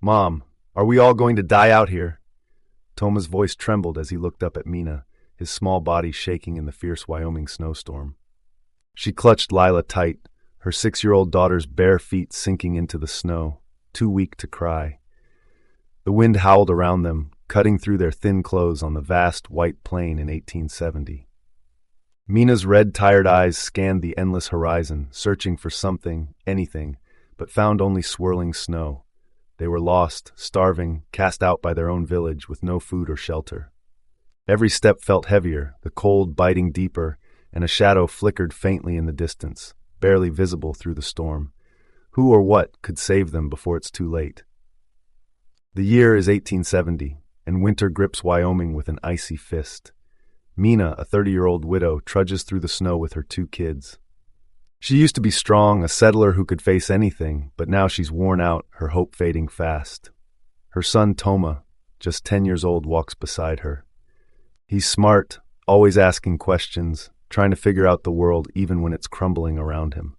Mom, are we all going to die out here? Toma's voice trembled as he looked up at Mina, his small body shaking in the fierce Wyoming snowstorm. She clutched Lila tight, her 6-year-old daughter's bare feet sinking into the snow, too weak to cry. The wind howled around them, cutting through their thin clothes on the vast white plain in 1870. Mina's red, tired eyes scanned the endless horizon, searching for something, anything, but found only swirling snow. They were lost, starving, cast out by their own village with no food or shelter. Every step felt heavier, the cold biting deeper, and a shadow flickered faintly in the distance, barely visible through the storm. Who or what could save them before it's too late? The year is 1870, and winter grips Wyoming with an icy fist. Mina, a 30-year-old widow, trudges through the snow with her 2 kids. She used to be strong, a settler who could face anything, but now she's worn out, her hope fading fast. Her son Toma, just 10 years old, walks beside her. He's smart, always asking questions, trying to figure out the world even when it's crumbling around him.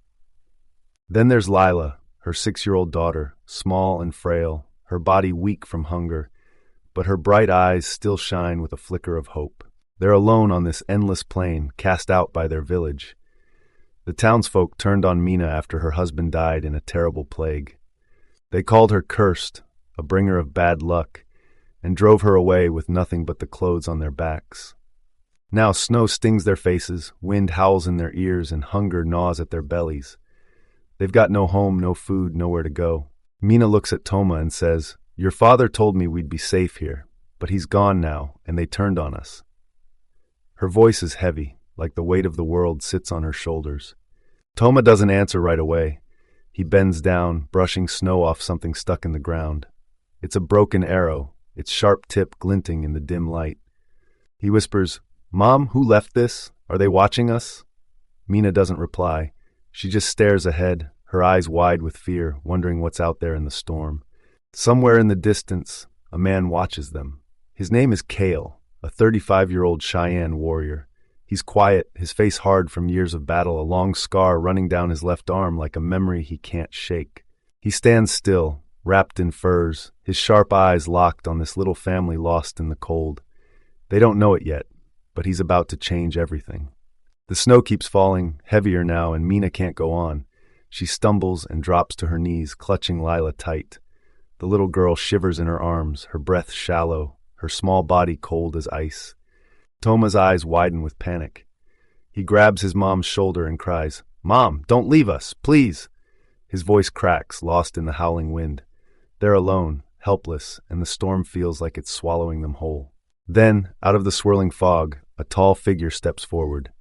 Then there's Lila, her 6-year-old daughter, small and frail, her body weak from hunger, but her bright eyes still shine with a flicker of hope. They're alone on this endless plain, cast out by their village. The townsfolk turned on Mina after her husband died in a terrible plague. They called her cursed, a bringer of bad luck, and drove her away with nothing but the clothes on their backs. Now snow stings their faces, wind howls in their ears, and hunger gnaws at their bellies. They've got no home, no food, nowhere to go. Mina looks at Toma and says, "Your father told me we'd be safe here, but he's gone now, and they turned on us." Her voice is heavy, like the weight of the world sits on her shoulders. Toma doesn't answer right away. He bends down, brushing snow off something stuck in the ground. It's a broken arrow, its sharp tip glinting in the dim light. He whispers, "Mom, who left this? Are they watching us?" Mina doesn't reply. She just stares ahead, her eyes wide with fear, wondering what's out there in the storm. Somewhere in the distance, a man watches them. His name is Kael, a 35-year-old Cheyenne warrior. He's quiet, his face hard from years of battle, a long scar running down his left arm like a memory he can't shake. He stands still, wrapped in furs, his sharp eyes locked on this little family lost in the cold. They don't know it yet, but he's about to change everything. The snow keeps falling, heavier now, and Mina can't go on. She stumbles and drops to her knees, clutching Lila tight. The little girl shivers in her arms, her breath shallow, her small body cold as ice. Toma's eyes widen with panic. He grabs his mom's shoulder and cries, "Mom, don't leave us, please!" His voice cracks, lost in the howling wind. They're alone, helpless, and the storm feels like it's swallowing them whole. Then, out of the swirling fog, a tall figure steps forward.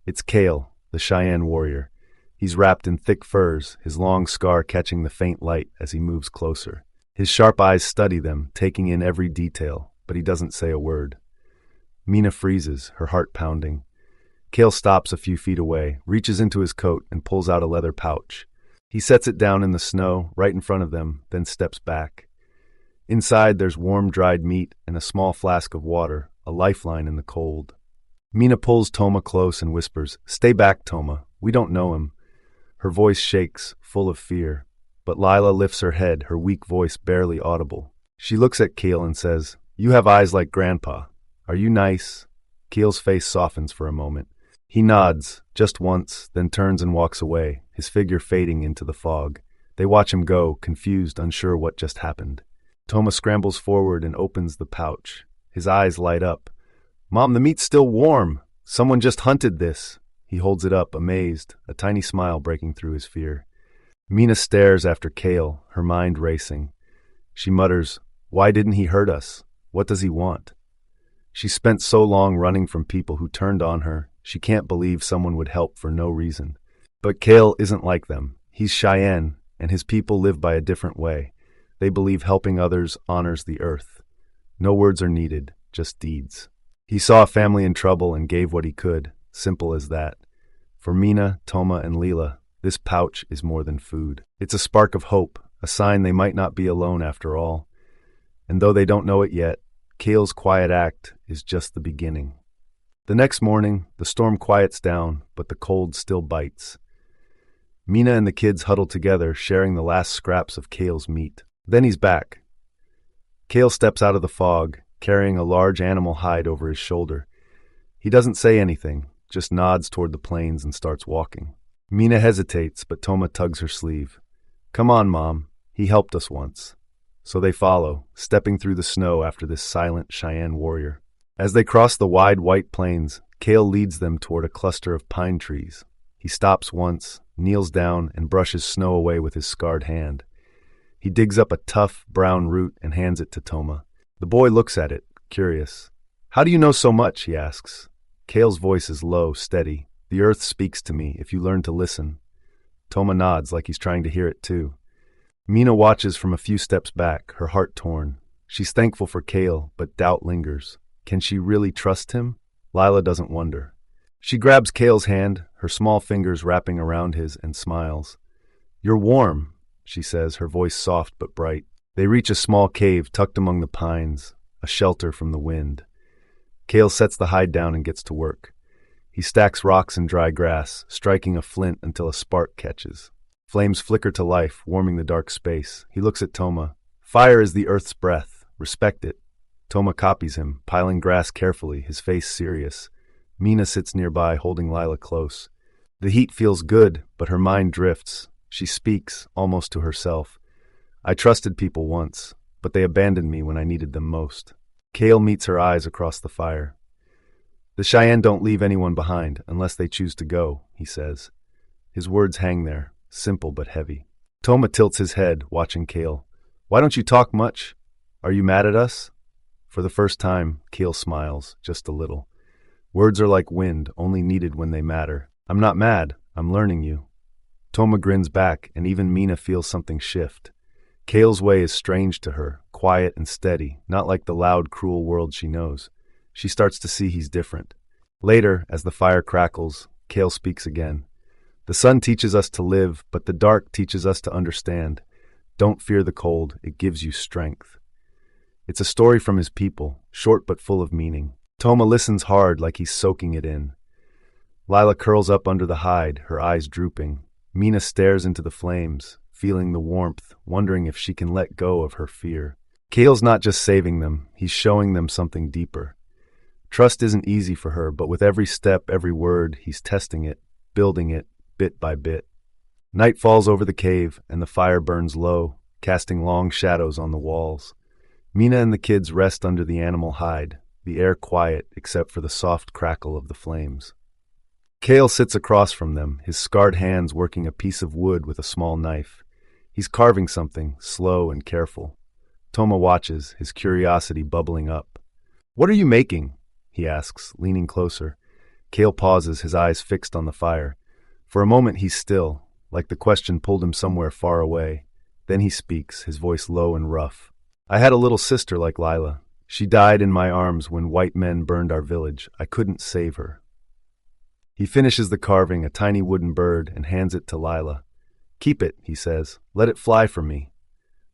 It's Kael, the Cheyenne warrior. He's wrapped in thick furs, his long scar catching the faint light as he moves closer. His sharp eyes study them, taking in every detail, but he doesn't say a word. Mina freezes, her heart pounding. Kael stops a few feet away, reaches into his coat, and pulls out a leather pouch. He sets it down in the snow, right in front of them, then steps back. Inside, there's warm, dried meat and a small flask of water, a lifeline in the cold. Mina pulls Toma close and whispers, "Stay back, Toma. We don't know him." Her voice shakes, full of fear. But Lila lifts her head, her weak voice barely audible. She looks at Kael and says, "You have eyes like Grandpa. Are you nice?" Kael's face softens for a moment. He nods, just once, then turns and walks away, his figure fading into the fog. They watch him go, confused, unsure what just happened. Toma scrambles forward and opens the pouch. His eyes light up. "Mom, the meat's still warm. Someone just hunted this." He holds it up, amazed, a tiny smile breaking through his fear. Mina stares after Kael, her mind racing. She mutters, "Why didn't he hurt us? What does he want?" She spent so long running from people who turned on her, she can't believe someone would help for no reason. But Kael isn't like them. He's Cheyenne, and his people live by a different way. They believe helping others honors the earth. No words are needed, just deeds. He saw a family in trouble and gave what he could, simple as that. For Mina, Toma, and Lila, this pouch is more than food. It's a spark of hope, a sign they might not be alone after all. And though they don't know it yet, Kael's quiet act is just the beginning. The next morning, the storm quiets down, but the cold still bites. Mina and the kids huddle together, sharing the last scraps of Kael's meat. Then he's back, Kael steps out of the fog, carrying a large animal hide over his shoulder. He doesn't say anything, just nods toward the plains and starts walking. Mina hesitates, but Toma tugs her sleeve. "Come on, Mom. He helped us once." So they follow, stepping through the snow after this silent Cheyenne warrior. As they cross the wide white plains, Kael leads them toward a cluster of pine trees. He stops once, kneels down, and brushes snow away with his scarred hand. He digs up a tough, brown root and hands it to Toma. The boy looks at it, curious. "How do you know so much?" he asks. Kael's voice is low, steady. "The earth speaks to me if you learn to listen." Toma nods like he's trying to hear it too. Mina watches from a few steps back, her heart torn. She's thankful for Kael, but doubt lingers. Can she really trust him? Lila doesn't wonder. She grabs Kael's hand, her small fingers wrapping around his, and smiles. "You're warm," she says, her voice soft but bright. They reach a small cave tucked among the pines, a shelter from the wind. Kael sets the hide down and gets to work. He stacks rocks and dry grass, striking a flint until a spark catches. Flames flicker to life, warming the dark space. He looks at Toma. "Fire is the earth's breath. Respect it." Toma copies him, piling grass carefully, his face serious. Mina sits nearby, holding Lila close. The heat feels good, but her mind drifts. She speaks, almost to herself. "I trusted people once, but they abandoned me when I needed them most." Kael meets her eyes across the fire. "The Cheyenne don't leave anyone behind unless they choose to go," he says. His words hang there, simple but heavy. Toma tilts his head, watching Kael. "Why don't you talk much? Are you mad at us?" For the first time, Kael smiles, just a little. Words are like wind, only needed when they matter. "I'm not mad, I'm learning you." Toma grins back, and even Mina feels something shift. Kael's way is strange to her, quiet and steady, not like the loud, cruel world she knows. She starts to see he's different. Later, as the fire crackles, Kael speaks again. "The sun teaches us to live, but the dark teaches us to understand. Don't fear the cold, it gives you strength." It's a story from his people, short but full of meaning. Toma listens hard like he's soaking it in. Lila curls up under the hide, her eyes drooping. Mina stares into the flames, feeling the warmth, wondering if she can let go of her fear. Kael's not just saving them, he's showing them something deeper. Trust isn't easy for her, but with every step, every word, he's testing it, building it, bit by bit. Night falls over the cave, and the fire burns low, casting long shadows on the walls. Mina and the kids rest under the animal hide, the air quiet except for the soft crackle of the flames. Kael sits across from them, his scarred hands working a piece of wood with a small knife. He's carving something, slow and careful. Toma watches, his curiosity bubbling up. "What are you making?" he asks, leaning closer. Kael pauses, his eyes fixed on the fire. For a moment he's still, like the question pulled him somewhere far away. Then he speaks, his voice low and rough. "I had a little sister like Lila. She died in my arms when white men burned our village. I couldn't save her." He finishes the carving, a tiny wooden bird, and hands it to Lila. "Keep it," he says. "Let it fly for me."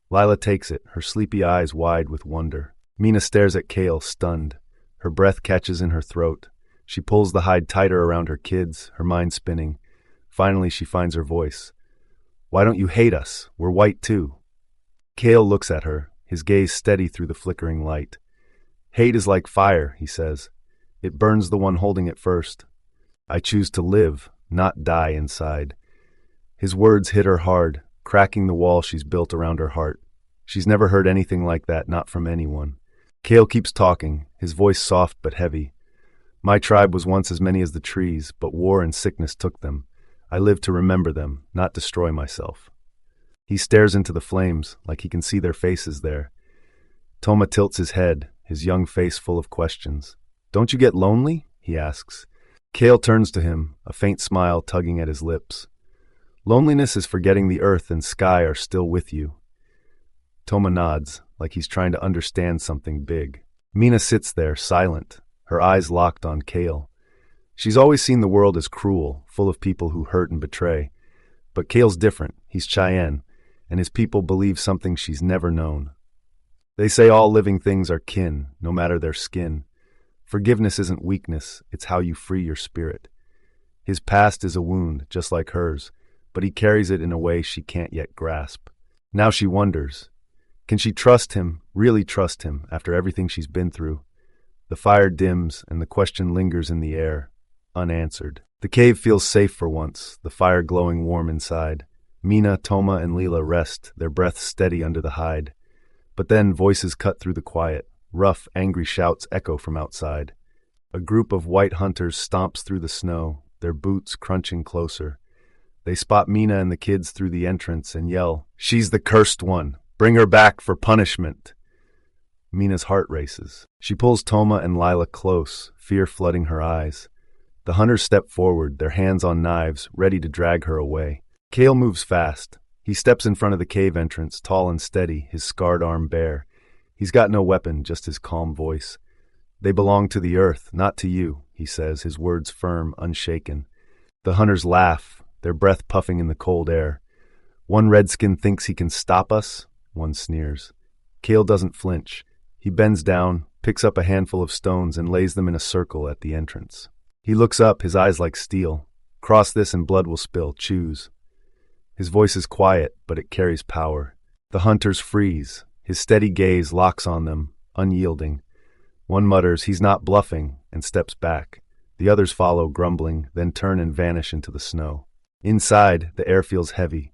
Lila takes it, her sleepy eyes wide with wonder. Mina stares at Kael, stunned. Her breath catches in her throat. She pulls the hide tighter around her kids, her mind spinning. Finally, she finds her voice. "Why don't you hate us? We're white too." Kael looks at her, his gaze steady through the flickering light. "Hate is like fire," he says. "It burns the one holding it first. I choose to live, not die inside." His words hit her hard, cracking the wall she's built around her heart. She's never heard anything like that, not from anyone. Kael keeps talking, his voice soft but heavy. "My tribe was once as many as the trees, but war and sickness took them. I live to remember them, not destroy myself." He stares into the flames, like he can see their faces there. Toma tilts his head, his young face full of questions. "Don't you get lonely?" he asks. Kael turns to him, a faint smile tugging at his lips. "Loneliness is forgetting the earth and sky are still with you." Toma nods, like he's trying to understand something big. Mina sits there, silent, her eyes locked on Kael. She's always seen the world as cruel, full of people who hurt and betray. But Kael's different, he's Cheyenne, and his people believe something she's never known. They say all living things are kin, no matter their skin. Forgiveness isn't weakness, it's how you free your spirit. His past is a wound, just like hers, but he carries it in a way she can't yet grasp. Now she wonders, can she trust him, Really trust him after everything she's been through. The fire dims and the question lingers in the air, unanswered. The cave feels safe for once, the fire glowing warm inside. Mina, Toma, and Lila rest, their breaths steady under the hide. But then voices cut through the quiet. Rough, angry shouts echo from outside. A group of white hunters stomps through the snow, their boots crunching closer. They spot Mina and the kids through the entrance and yell, "She's the cursed one! Bring her back for punishment!" Mina's heart races. She pulls Toma and Lila close, fear flooding her eyes. The hunters step forward, their hands on knives, ready to drag her away. Kael moves fast. He steps in front of the cave entrance, tall and steady, his scarred arm bare. He's got no weapon, just his calm voice. "They belong to the earth, not to you," he says, his words firm, unshaken. The hunters laugh, their breath puffing in the cold air. One redskin thinks he can stop us, one sneers. Kael doesn't flinch. He bends down, picks up a handful of stones and lays them in a circle at the entrance. He looks up, his eyes like steel. "Cross this and blood will spill. Choose." His voice is quiet, but it carries power. The hunters freeze. His steady gaze locks on them, unyielding. One mutters, "He's not bluffing," and steps back. The others follow, grumbling, then turn and vanish into the snow. Inside, the air feels heavy.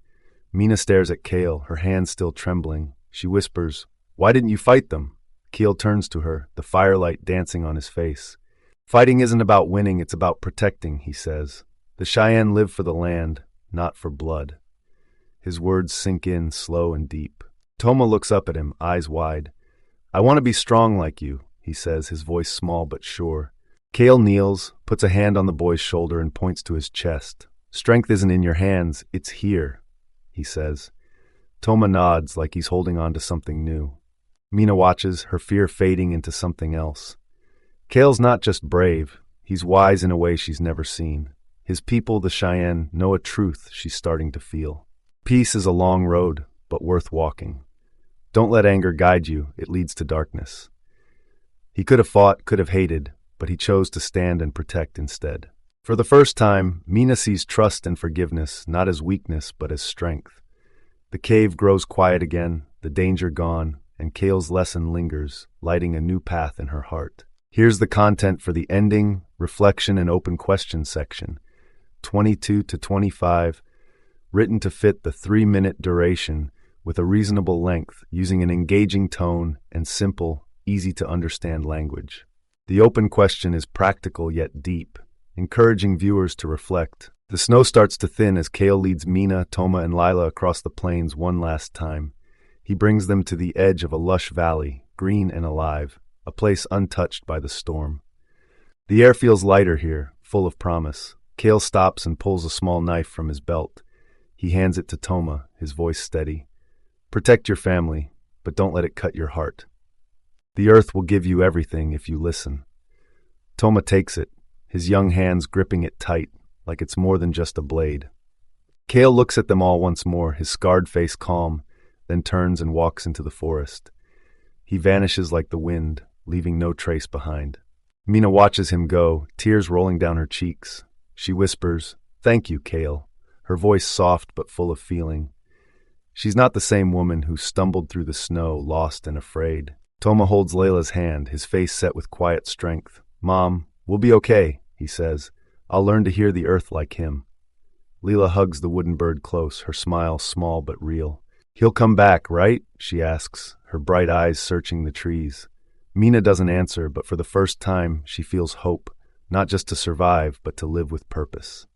Mina stares at Kael, her hands still trembling. She whispers, "Why didn't you fight them?" Kael turns to her, the firelight dancing on his face. "Fighting isn't about winning, it's about protecting," he says. "The Cheyenne live for the land, not for blood." His words sink in, slow and deep. Toma looks up at him, eyes wide. "I want to be strong like you," he says, his voice small but sure. Kael kneels, puts a hand on the boy's shoulder and points to his chest. "Strength isn't in your hands, it's here," he says. Toma nods like he's holding on to something new. Mina watches, her fear fading into something else. Kael's not just brave, he's wise in a way she's never seen. His people, the Cheyenne, know a truth she's starting to feel. Peace is a long road, but worth walking. Don't let anger guide you, it leads to darkness. He could have fought, could have hated, but he chose to stand and protect instead. For the first time, Mina sees trust and forgiveness not as weakness but as strength. The cave grows quiet again, the danger gone, and Kael's lesson lingers, lighting a new path in her heart. Here's the content for the ending, reflection, and open question section. 22 to 25, written to fit the 3-minute duration with a reasonable length, using an engaging tone and simple, easy-to-understand language. The open question is practical yet deep, encouraging viewers to reflect. The snow starts to thin as Kael leads Mina, Toma, and Lila across the plains one last time. He brings them to the edge of a lush valley, green and alive, a place untouched by the storm. The air feels lighter here, full of promise. Kael stops and pulls a small knife from his belt. He hands it to Toma, his voice steady. "Protect your family, but don't let it cut your heart. The earth will give you everything if you listen." Toma takes it, his young hands gripping it tight, like it's more than just a blade. Kael looks at them all once more, his scarred face calm, then turns and walks into the forest. He vanishes like the wind, leaving no trace behind. Mina watches him go, tears rolling down her cheeks. She whispers, "Thank you, Kael," her voice soft but full of feeling. She's not the same woman who stumbled through the snow, lost and afraid. Toma holds Layla's hand, his face set with quiet strength. "Mom, we'll be okay," he says. "I'll learn to hear the earth like him." Lila hugs the wooden bird close, her smile small but real. "He'll come back, right?" she asks, her bright eyes searching the trees. Mina doesn't answer, but for the first time she feels hope, not just to survive, but to live with purpose.